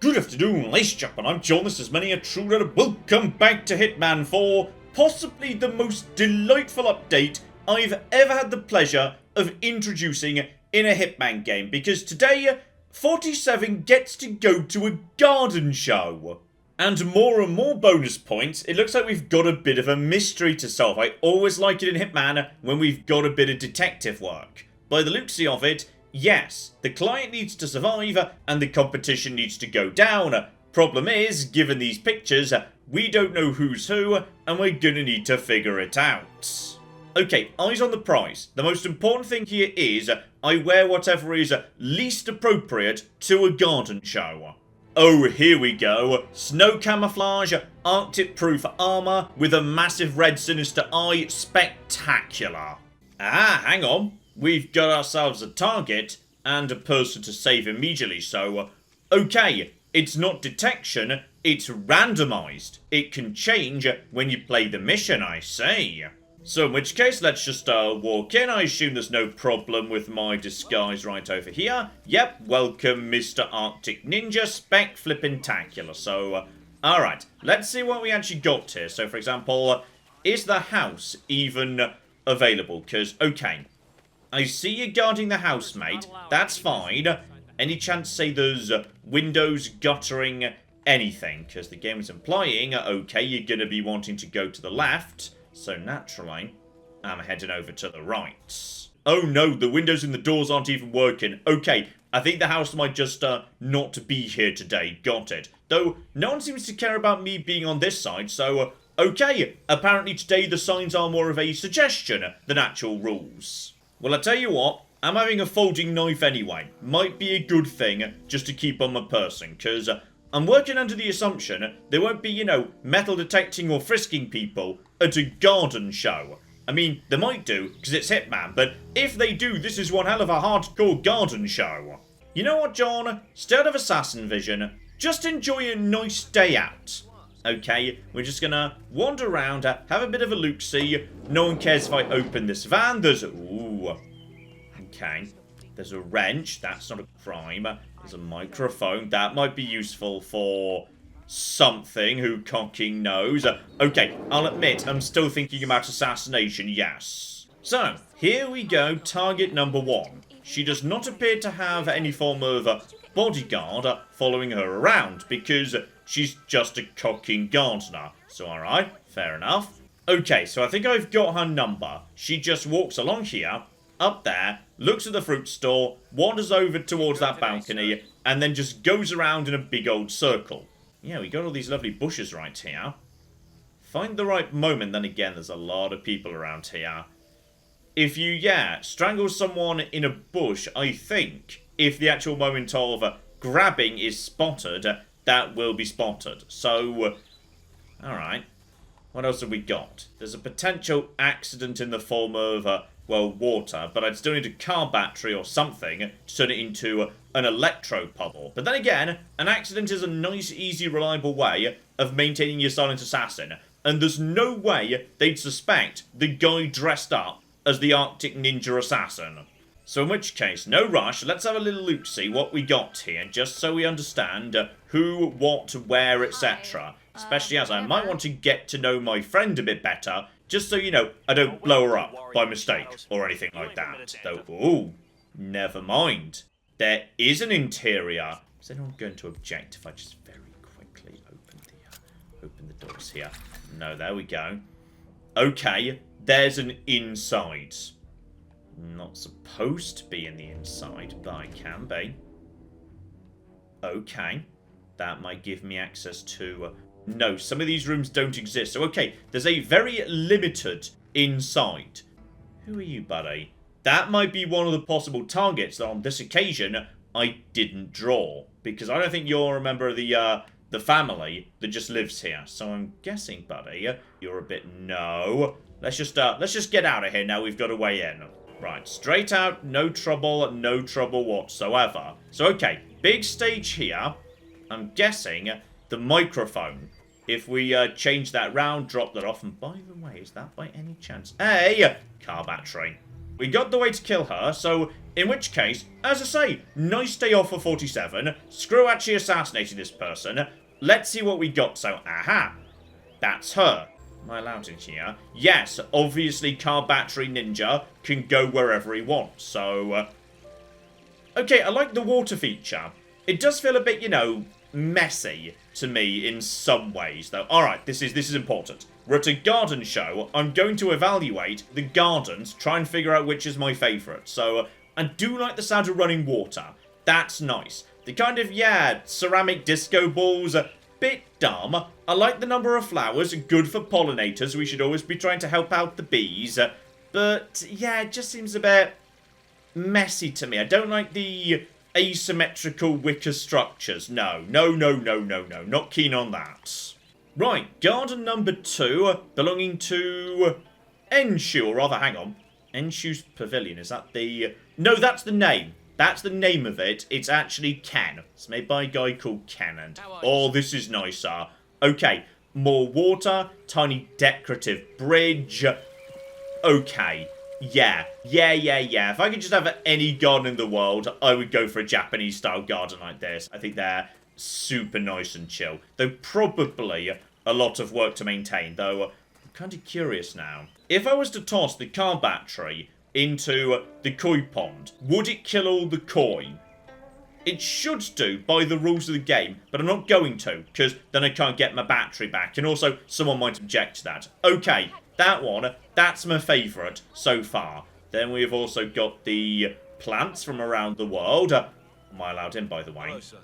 Good afternoon, ladies and gentlemen, I'm John, this is Many a True Red. Welcome back to Hitman 4, possibly the most delightful update I've ever had the pleasure of introducing in a Hitman game, because today, 47 gets to go to a garden show. And more bonus points, it looks like we've got a bit of a mystery to solve. I always like it in Hitman when we've got a bit of detective work. By the looks of it, yes, the client needs to survive and the competition needs to go down. Problem is, given these pictures, we don't know who's who and we're gonna need to figure it out. Okay, eyes on the prize. The most important thing here is I wear whatever is least appropriate to a garden show. Oh, here we go. Snow camouflage, Arctic proof armor with a massive red sinister eye. Spectacular. Ah, hang on. We've got ourselves a target and a person to save immediately, so okay, it's not detection, it's randomized. It can change when you play the mission, I see. So in which case, let's just walk in. I assume there's no problem with my disguise right over here. Yep, welcome Mr. Arctic Ninja, spec-flippin-tacular. So, alright, let's see what we actually got here. So for example, is the house even available? Because, okay, I see you guarding the house, mate. That's fine. Any chance, say, there's windows, guttering, anything? Because the game is implying, okay, you're going to be wanting to go to the left. So naturally, I'm heading over to the right. Oh no, the windows and the doors aren't even working. Okay, I think the house might just not be here today. Got it. Though, no one seems to care about me being on this side, so okay. Apparently today the signs are more of a suggestion than actual rules. Well, I tell you what, I'm having a folding knife anyway. Might be a good thing just to keep on my person, because I'm working under the assumption there won't be, you know, metal detecting or frisking people at a garden show. I mean, they might do, because it's Hitman, but if they do, this is one hell of a hardcore garden show. You know what, John? Instead of assassin vision, just enjoy a nice day out. Okay, we're just gonna wander around, have a bit of a look-see. No one cares if I open this van. There's... ooh. Okay. There's a wrench. That's not a crime. There's a microphone. That might be useful for something. Who cocking knows? Okay, I'll admit, I'm still thinking about assassination, yes. So, here we go. Target number 1. She does not appear to have any form of bodyguard following her around, because she's just a cocking gardener. So, alright, fair enough. Okay, so I think I've got her number. She just walks along here, up there, looks at the fruit store, wanders over towards that balcony, and then just goes around in a big old circle. Yeah, we got all these lovely bushes right here. Find the right moment, then again, there's a lot of people around here. If you, strangle someone in a bush, I think, if the actual moment of grabbing is spotted, that will be spotted. So, alright. What else have we got? There's a potential accident in the form of, well, water, but I'd still need a car battery or something to turn it into an electro puddle. But then again, an accident is a nice, easy, reliable way of maintaining your silent assassin, and there's no way they'd suspect the guy dressed up as the Arctic Ninja Assassin. So in which case, no rush, let's have a little look, see what we got here, just so we understand who, what, where, etc. Especially as I might want to get to know my friend a bit better, just so, you know, I don't blow her up by mistake or anything like that. Though, ooh, never mind. There is an interior. Is anyone going to object if I just very quickly open the doors here? No, there we go. Okay, there's an inside. Not supposed to be in the inside, but I can be. Okay, that might give me access to... no, some of these rooms don't exist. So, okay, there's a very limited inside. Who are you, buddy? That might be one of the possible targets that on this occasion I didn't draw. Because I don't think you're a member of the family that just lives here. So I'm guessing, buddy, you're a bit... no. Let's just get out of here now. We've got a way in. Right, straight out, no trouble whatsoever. So, okay, big stage here. I'm guessing the microphone. If we change that round, drop that off, and by the way, is that by any chance... hey! Car battery. We got the way to kill her, so In which case, as I say, nice day off for 47. Screw actually assassinating this person. Let's see what we got. So, aha. That's her. Am I allowed in here? Yes, obviously car battery ninja can go wherever he wants. So, okay, I like the water feature. It does feel a bit, you know, messy to me in some ways, though. Alright, this is important. We're at a garden show. I'm going to evaluate the gardens, try and figure out which is my favourite. So, I do like the sound of running water. That's nice. The kind of, yeah, ceramic disco balls, a bit dumb. I like the number of flowers, good for pollinators. We should always be trying to help out the bees. But, yeah, it just seems a bit messy to me. I don't like the asymmetrical wicker structures. No, not keen on that. Right, garden number 2, belonging to Enshu, or rather, hang on. Enshu's Pavilion, is that the... No, that's the name. That's the name of it. It's actually Ken. It's made by a guy called Ken. And, oh, this is nicer. Okay, more water, tiny decorative bridge. Okay, yeah. If I could just have any garden in the world, I would go for a Japanese-style garden like this. I think they're super nice and chill. Though probably a lot of work to maintain, though I'm kind of curious now. If I was to toss the car battery into the koi pond, would it kill all the koi? It should do by the rules of the game, but I'm not going to, because then I can't get my battery back, and also someone might object to that. Okay, that one, that's my favourite so far. Then we've also got the plants from around the world. Am I allowed in, by the way? Hello, sir.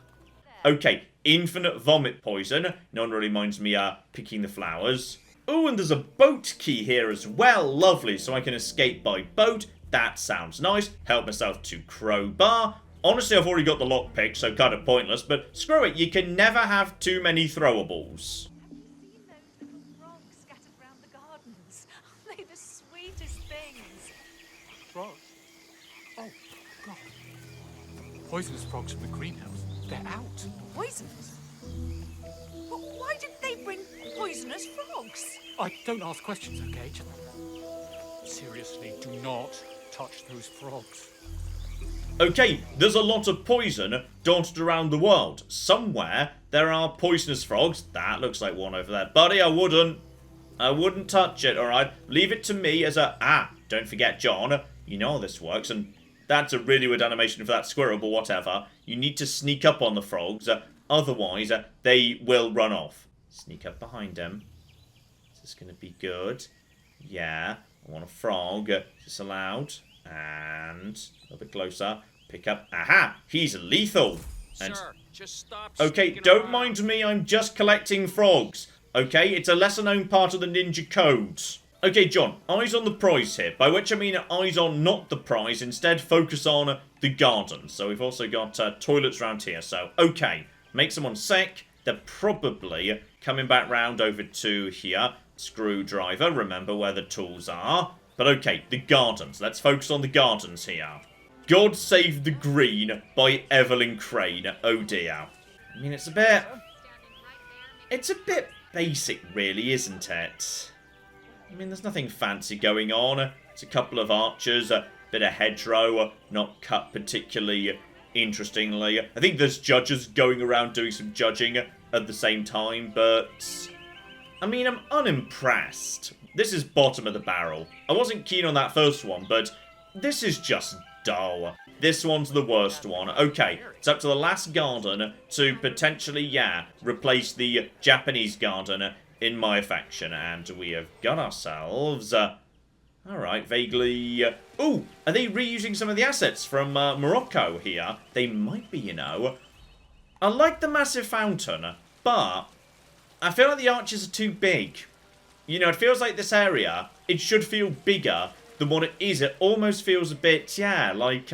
Okay, infinite vomit poison. No one really minds me picking the flowers. Oh, and there's a boat key here as well. Lovely, so I can escape by boat. That sounds nice. Help myself to crowbar. Honestly, I've already got the lockpick, so kind of pointless. But screw it, you can never have too many throwables. Frogs scattered around the gardens. Aren't they the sweetest things? Frogs? Oh, God. Poisonous frogs from the greenhouse. They're out. Poisonous? But why did they bring poisonous frogs? I don't ask questions, okay? Just seriously, do not touch those frogs. Okay, there's a lot of poison dotted around the world. Somewhere there are poisonous frogs. That looks like one over there. Buddy, I wouldn't touch it, alright? Leave it to me as a... Ah, don't forget, John. You know how this works, and that's a really weird animation for that squirrel, but whatever. You need to sneak up on the frogs, otherwise they will run off. Sneak up behind him. Is this going to be good? Yeah, I want a frog. Is this allowed? And a little bit closer. Pick up. Aha! He's lethal. And Sir, just stop. okay, sneaking don't around. mind me. I'm just collecting frogs. Okay, it's a lesser-known part of the ninja codes. Okay, John, eyes on the prize here. By which I mean eyes on not the prize. Instead, focus on the garden. So we've also got toilets around here. So, okay, make someone sick. They're probably coming back round over to here. Screwdriver, remember where the tools are. But okay, the gardens. Let's focus on the gardens here. God Save the Green by Evelyn Crane. Oh dear. I mean, it's a bit basic, really, isn't it? I mean, there's nothing fancy going on. It's a couple of archers, a bit of hedgerow, not cut particularly interestingly. I think there's judges going around doing some judging at the same time, but I mean, I'm unimpressed. This is bottom of the barrel. I wasn't keen on that first one, but this is just dull. This one's the worst one. Okay, it's up to the last garden to potentially, yeah, replace the Japanese garden in my affection. And we have got ourselves... Alright, vaguely... Ooh, are they reusing some of the assets from Morocco here? They might be, you know. I like the massive fountain, but I feel like the arches are too big. You know, it feels like this area, it should feel bigger than what it is. It almost feels a bit, yeah, like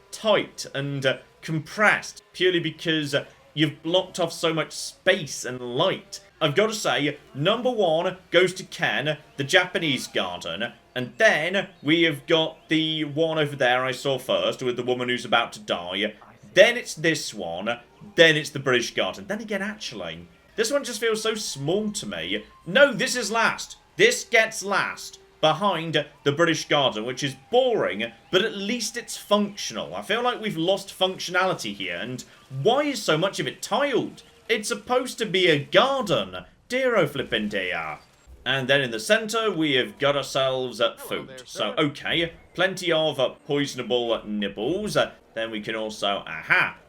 tight and compressed, purely because you've blocked off so much space and light. I've got to say, number 1 goes to Ken, the Japanese garden, and then we have got the one over there I saw first with the woman who's about to die. Then it's this one, then it's the British garden. Then again, actually, this one just feels so small to me. No, this is last. This gets last. behind the British Garden, which is boring, but at least it's functional. I feel like we've lost functionality here, and why is so much of it tiled? It's supposed to be a garden. Dear oh flippin' dear. And then in the centre, we have got ourselves food. there, So, sir. okay, plenty of poisonable nibbles. Then we can also,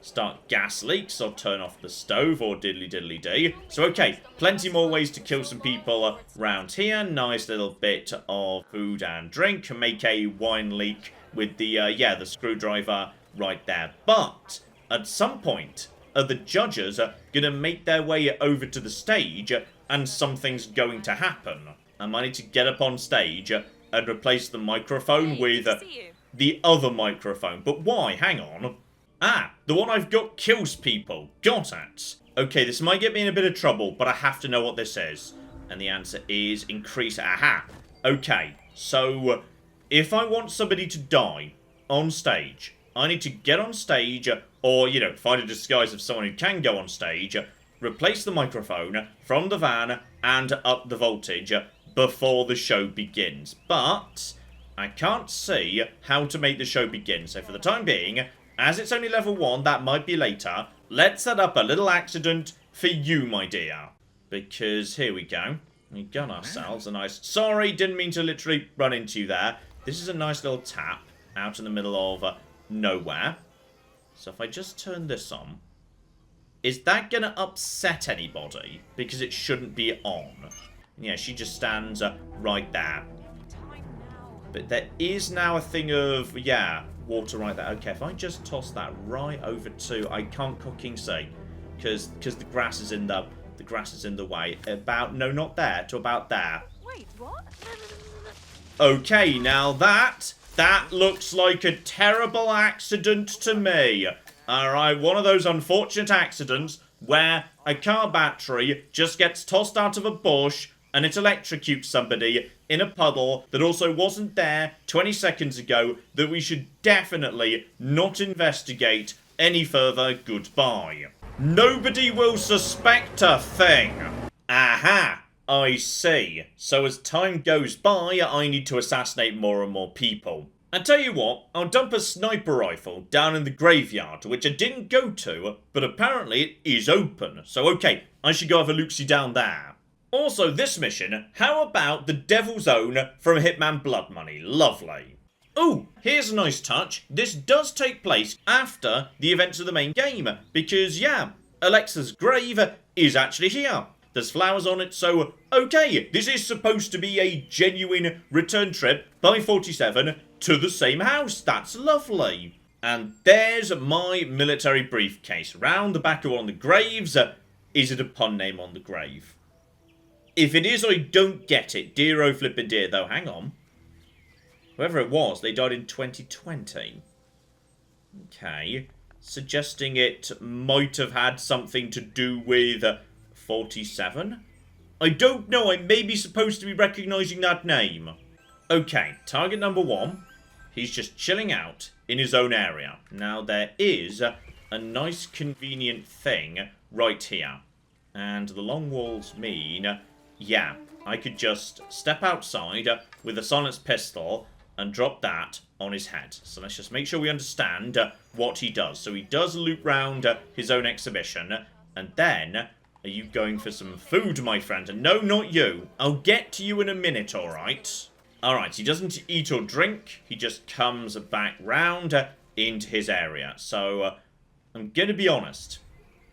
start gas leaks or turn off the stove or diddly-diddly-dee. So, okay, plenty more ways to kill some people around here. Nice little bit of food and drink. Make a wine leak with the, the screwdriver right there. But, at some point, are the judges going to make their way over to the stage and something's going to happen? I might need to get up on stage and replace the microphone with the other microphone. But why? Hang on. The one I've got kills people. Got it. Okay, this might get me in a bit of trouble, but I have to know what this is. And the answer is increase. Okay, so if I want somebody to die on stage, I need to get on stage, or, you know, find a disguise of someone who can go on stage, replace the microphone from the van, and up the voltage before the show begins. But I can't see how to make the show begin. So for the time being, as it's only level 1, that might be later, let's set up a little accident for you, my dear. Because here we go. We got ourselves a nice... Sorry, didn't mean to literally run into you there. This is a nice little tap out in the middle of nowhere. So if I just turn this on, is that going to upset anybody? Because it shouldn't be on. Yeah, she just stands right there. But there is now a thing of, water right there. Okay, if I just toss that right over to, I can't cooking say, because the grass is in the way. No, not there, to about there. Wait, what? Okay, now that looks like a terrible accident to me. Alright, one of those unfortunate accidents where a car battery just gets tossed out of a bush and it electrocutes somebody in a puddle that also wasn't there 20 seconds ago that we should definitely not investigate any further. Goodbye. Nobody will suspect a thing. Aha, I see. So as time goes by, I need to assassinate more and more people. I tell you what, I'll dump a sniper rifle down in the graveyard, which I didn't go to, but apparently it is open. So okay, I should go have a look-see down there. Also, this mission, how about the Devil's Own from Hitman Blood Money? Lovely. Oh, here's a nice touch. This does take place after the events of the main game, because, Alexa's grave is actually here. There's flowers on it, so, okay, this is supposed to be a genuine return trip by 47 to the same house. That's lovely. And there's my military briefcase. Round the back of one of the graves. Is it a pun name on the grave? If it is, I don't get it. Dear oh flippin' dear, though. Hang on. Whoever it was, they died in 2020. Okay. Suggesting it might have had something to do with 47? I don't know. I may be supposed to be recognising that name. Okay, target number 1. He's just chilling out in his own area. Now, there is a nice convenient thing right here. And the long walls mean... I could just step outside with a silenced pistol and drop that on his head. So let's just make sure we understand what he does. So he does loop round his own exhibition. And then, are you going for some food, my friend? And no, not you. I'll get to you in a minute, alright? Alright, he doesn't eat or drink. He just comes back round into his area. So, I'm going to be honest.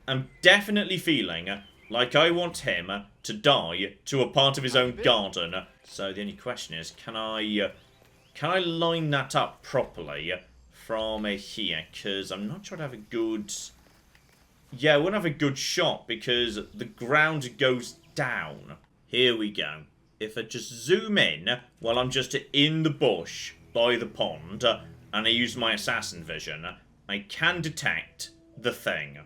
I'm definitely feeling like I want him to die to a part of his own garden. So the only question is, can I line that up properly from here? Because I'm not sure I'd have a good... I wouldn't have a good shot because the ground goes down. Here we go. If I just zoom in while I'm just in the bush by the pond and I use my assassin vision, I can detect the thing.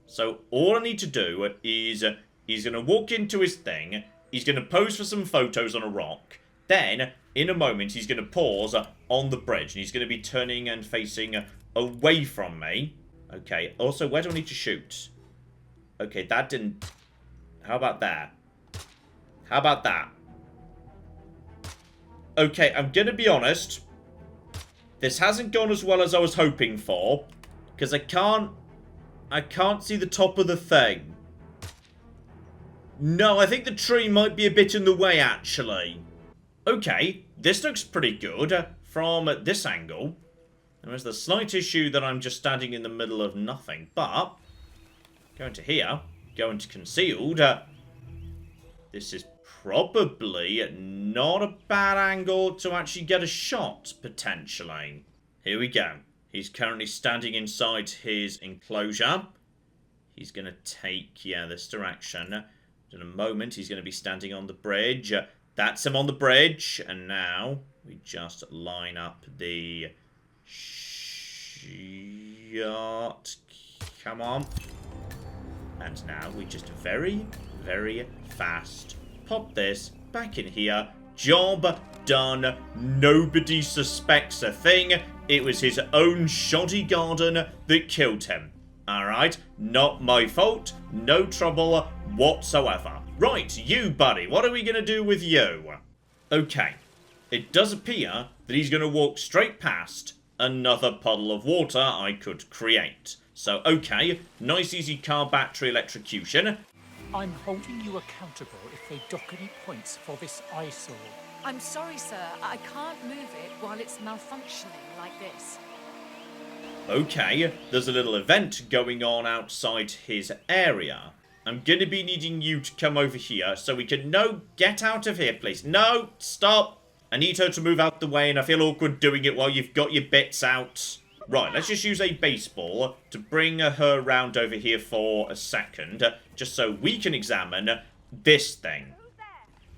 So all I need to do is he's going to walk into his thing, he's going to pose for some photos on a rock, then in a moment he's going to pause on the bridge and he's going to be turning and facing away from me. Okay, also where do I need to shoot? Okay, that didn't... How about there? How about that? Okay, I'm gonna be honest. This hasn't gone as well as I was hoping for. Because I can't see the top of the thing. No, I think the tree might be a bit in the way, actually. Okay, this looks pretty good from this angle. There is the slight issue that I'm just standing in the middle of nothing. But, going to here, going to concealed. This is probably not a bad angle to actually get a shot, potentially. Here we go. He's currently standing inside his enclosure. He's going to take, this direction. In a moment, he's going to be standing on the bridge. That's him on the bridge. And now, we just line up the shot. Come on. And now we just very, very fast pop this back in here. Job done. Nobody suspects a thing. It was his own shoddy garden that killed him. Alright, not my fault. No trouble whatsoever. Right, you buddy, what are we going to do with you? Okay, it does appear that he's going to walk straight past another puddle of water I could create. So, okay, nice easy car battery electrocution. I'm holding you accountable if they dock any points for this eyesore. I'm sorry, sir. I can't move it while it's malfunctioning like this. Okay, there's a little event going on outside his area. I'm going to be needing you to come over here so we can... No, get out of here, please. No, stop. I need her to move out the way and I feel awkward doing it while you've got your bits out. Right, let's just use a baseball to bring her round over here for a second, just so we can examine this thing.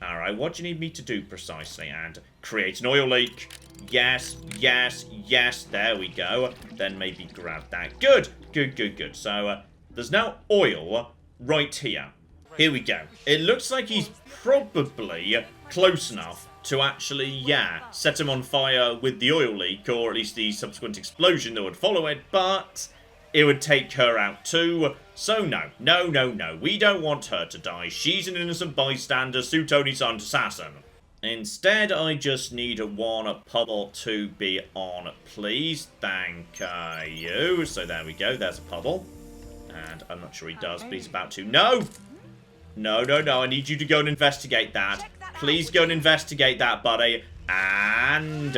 Alright, what do you need me to do precisely? And create an oil leak. Yes, yes, yes, there we go. Then maybe grab that. Good, good, good, good. So, there's now oil right here. Here we go. It looks like he's probably close enough to actually, set him on fire with the oil leak, or at least the subsequent explosion that would follow it, but it would take her out too. So no, no, no, no, we don't want her to die. She's an innocent bystander, Sue Tony's silent assassin. Instead, I just need one puddle to be on, please. Thank you. So there we go, there's a puddle. And I'm not sure he does, but he's about to. No! No, no, no, I need you to go and investigate that. Please go and investigate that, buddy. And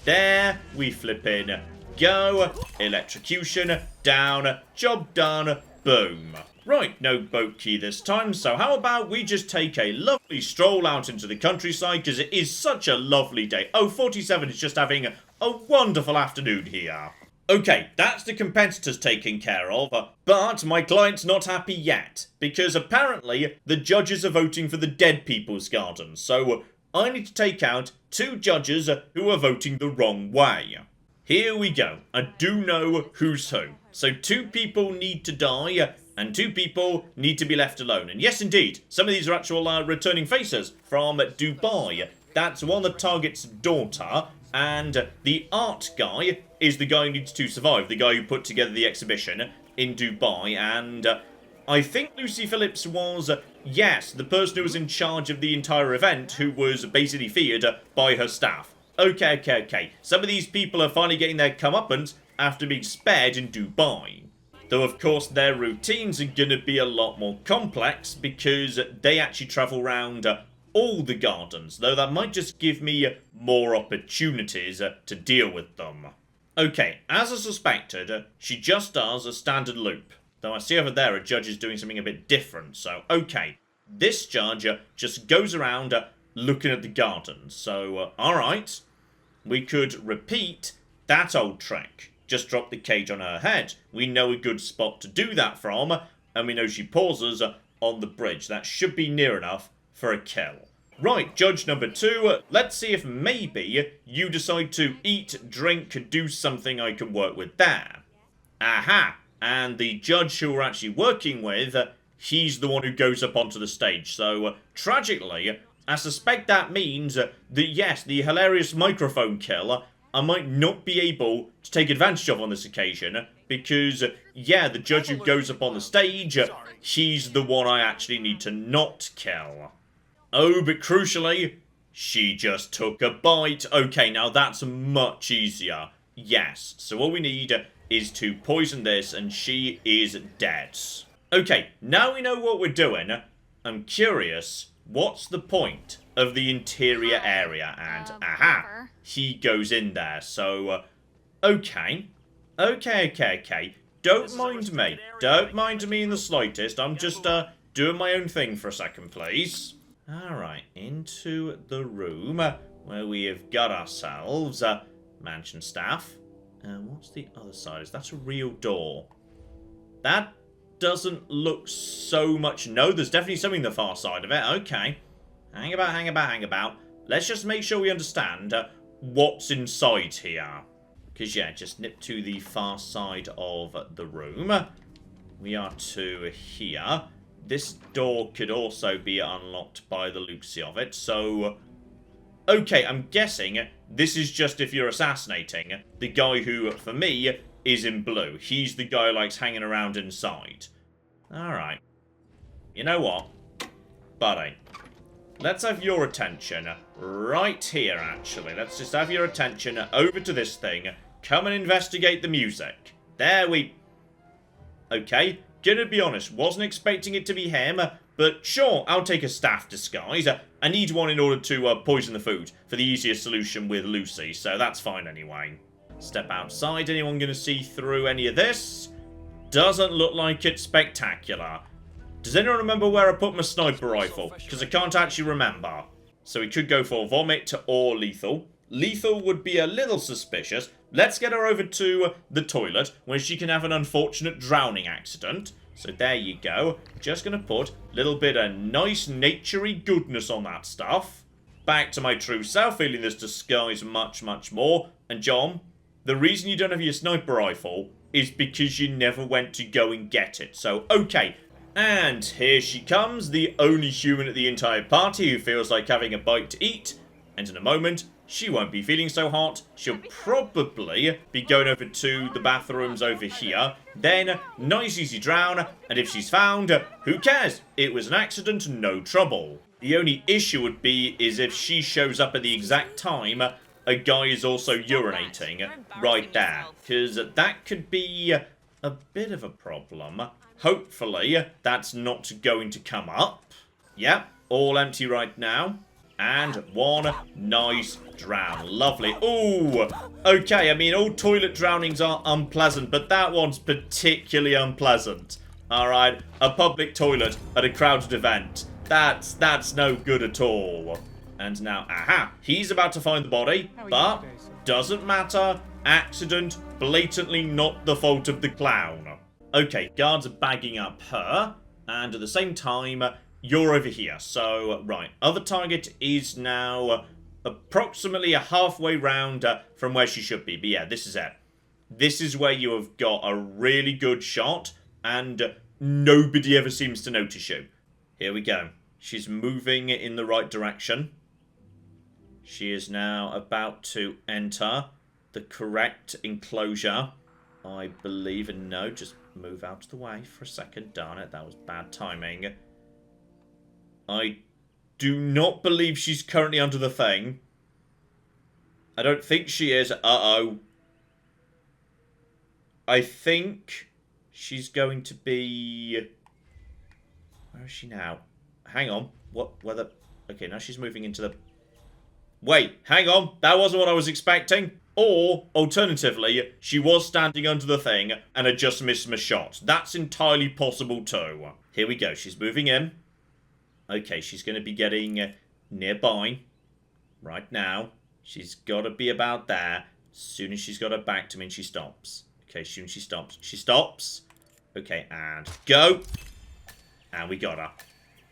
there we flip in. Go. Electrocution. Down. Job done. Boom. Right, no boat key this time, so how about we just take a lovely stroll out into the countryside, because it is such a lovely day. Oh, 47 is just having a wonderful afternoon here. Okay, that's the competitors taken care of, but my client's not happy yet, because apparently the judges are voting for the dead people's garden, so I need to take out 2 judges who are voting the wrong way. Here we go, I do know who's who. So 2 people need to die, and 2 people need to be left alone. And yes, indeed, some of these are actual returning faces from Dubai. That's one that targets daughter, and the art guy is the guy who needs to survive, the guy who put together the exhibition in Dubai, and I think Lucy Phillips was, yes, the person who was in charge of the entire event, who was basically feared by her staff. Okay, okay, okay. Some of these people are finally getting their comeuppance after being spared in Dubai. Though, of course, their routines are going to be a lot more complex because they actually travel around all the gardens, though that might just give me more opportunities to deal with them. Okay, as I suspected, she just does a standard loop. Though I see over there a judge is doing something a bit different, so okay. This judge just goes around looking at the gardens, so alright. We could repeat that old trick. Just drop the cage on her head. We know a good spot to do that from, and we know she pauses on the bridge. That should be near enough for a kill. Right, judge number 2, let's see if maybe you decide to eat, drink, do something I can work with there. Aha! And the judge who we're actually working with, he's the one who goes up onto the stage. So, tragically, I suspect that means that, yes, the hilarious microphone kill, I might not be able to take advantage of on this occasion, because, yeah, the judge who goes up on the stage, he's the one I actually need to not kill. Oh, but crucially, She just took a bite. Okay, now that's much easier. Yes, so all we need is to poison this and she is dead. Okay, now we know what we're doing. I'm curious, what's the point of the interior area? And, aha, he goes in there. So, okay. Okay. Don't mind me. Don't mind me in the slightest. I'm just, doing my own thing for a second, please. Alright, into the room where we have got ourselves mansion staff. And what's the other side? Is that a real door? That doesn't look so much. No, there's definitely something on the far side of it. Okay. Hang about. Let's just make sure we understand what's inside here. Because, yeah, just nip to the far side of the room. We are to here. This door could also be unlocked by the looksy of it, so... Okay, I'm guessing this is just if you're assassinating the guy who, for me, is in blue. He's the guy who likes hanging around inside. Alright. You know what? Buddy. Let's have your attention right here, actually. Let's just have your attention over to this thing. Come and investigate the music. There we... Okay. Gonna be honest, wasn't expecting it to be him, but sure, I'll take a staff disguise. I need one in order to poison the food for the easiest solution with Lucy, so that's fine anyway. Step outside, anyone gonna see through any of this? Doesn't look like it's spectacular. Does anyone remember where I put my sniper rifle? Because I can't actually remember. So we could go for vomit or lethal. Lethal would be a little suspicious. Let's get her over to the toilet, where she can have an unfortunate drowning accident. So there you go. Just going to put a little bit of nice naturey goodness on that stuff. Back to my true self, feeling this disguise much, much more. And John, the reason you don't have your sniper rifle is because you never went to go and get it. So, okay. And here she comes, the only human at the entire party who feels like having a bite to eat. And in a moment... she won't be feeling so hot. She'll probably be going over to the bathrooms over here. Then, nice easy drown. And if she's found, who cares? It was an accident, no trouble. The only issue would be is if she shows up at the exact time a guy is also urinating right there. Because that could be a bit of a problem. Hopefully, that's not going to come up. Yep, all empty right now. And one nice drown. Lovely. Ooh. Okay, I mean, all toilet drownings are unpleasant, but that one's particularly unpleasant. Alright, a public toilet at a crowded event. That's no good at all. And now, aha, he's about to find the body, but doesn't matter. Accident, blatantly not the fault of the clown. Okay, guards are bagging up her, and at the same time... you're over here, so, right. Other target is now approximately a halfway round from where she should be. But yeah, this is it. This is where you have got a really good shot, and nobody ever seems to notice you. Here we go. She's moving in the right direction. She is now about to enter the correct enclosure, I believe. And no, just move out of the way for a second. Darn it, that was bad timing. I do not believe she's currently under the thing. I don't think she is. Uh-oh. I think she's going to be... where is she now? Hang on. What? Whether... okay, now she's moving into the... wait, hang on. That wasn't what I was expecting. Or, alternatively, she was standing under the thing and had just missed my shot. That's entirely possible too. Here we go. She's moving in. Okay, she's going to be getting nearby right now. She's got to be about there. As soon as she's got her back to me and she stops. Okay, as soon as she stops. She stops. Okay, and go. And we got her.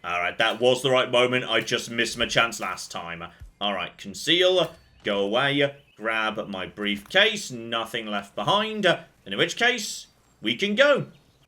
Alright, that was the right moment. I just missed my chance last time. Alright, conceal. Go away. Grab my briefcase. Nothing left behind. And in which case, we can go.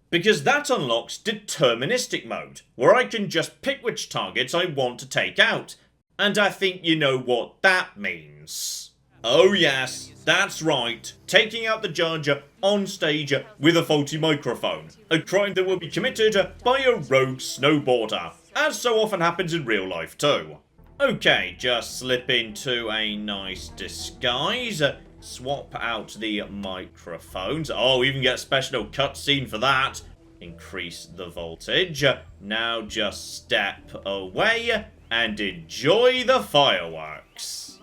Because that unlocks deterministic mode, where I can just pick which targets I want to take out. And I think you know what that means. Oh yes, that's right. Taking out the judge on stage with a faulty microphone. A crime that will be committed by a rogue snowboarder, as so often happens in real life too. Okay, just slip into a nice disguise. Swap out the microphones. Oh, even get a special cutscene for that. Increase the voltage. Now just step away and enjoy the fireworks.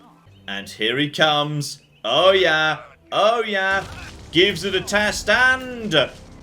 And here he comes. Oh yeah, oh yeah. Gives it a test and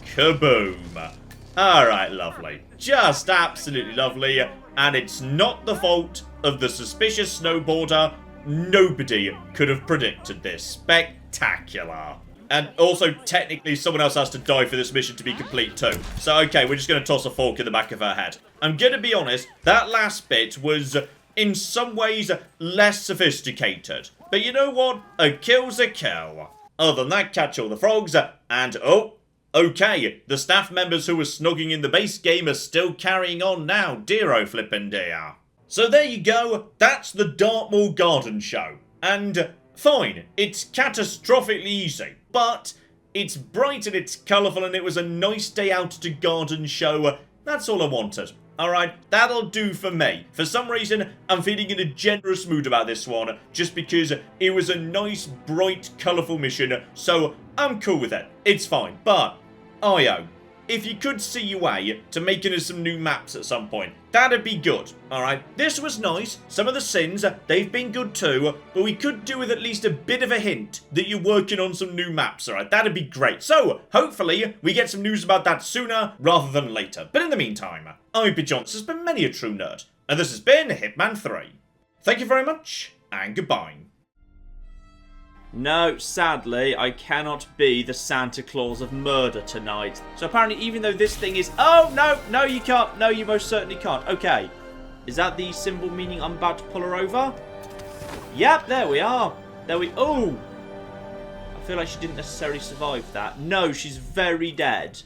kaboom. Alright, lovely. Just absolutely lovely. And it's not the fault of the suspicious snowboarder. Nobody could have predicted this. Spectacular. And also, technically, someone else has to die for this mission to be complete too. So, okay, we're just going to toss a fork in the back of her head. I'm going to be honest, that last bit was, in some ways, less sophisticated. But you know what? A kill's a kill. Other than that, catch all the frogs, and oh, okay, the staff members who were snogging in the base game are still carrying on now, dear flippin' dear. So there you go, that's the Dartmoor Garden Show. And fine, it's catastrophically easy, but it's bright and it's colourful and it was a nice day out to garden show. That's all I wanted. Alright, that'll do for me. For some reason, I'm feeling in a generous mood about this one, just because it was a nice, bright, colourful mission, so I'm cool with it. It's fine, but, Io, if you could see your way to making us some new maps at some point, that'd be good, alright? This was nice. Some of the sins, they've been good too, but we could do with at least a bit of a hint that you're working on some new maps, alright? That'd be great. So, hopefully, we get some news about that sooner rather than later. But in the meantime, I've been John, this has been many a true nerd, and this has been Hitman 3. Thank you very much, and goodbye. No, sadly, I cannot be the Santa Claus of murder tonight. So apparently, even though this thing is... Oh, no, no, you can't. No, you most certainly can't. Okay. Is that the symbol meaning I'm about to pull her over? Yep, there we are. There we... Oh! I feel like she didn't necessarily survive that. No, she's very dead.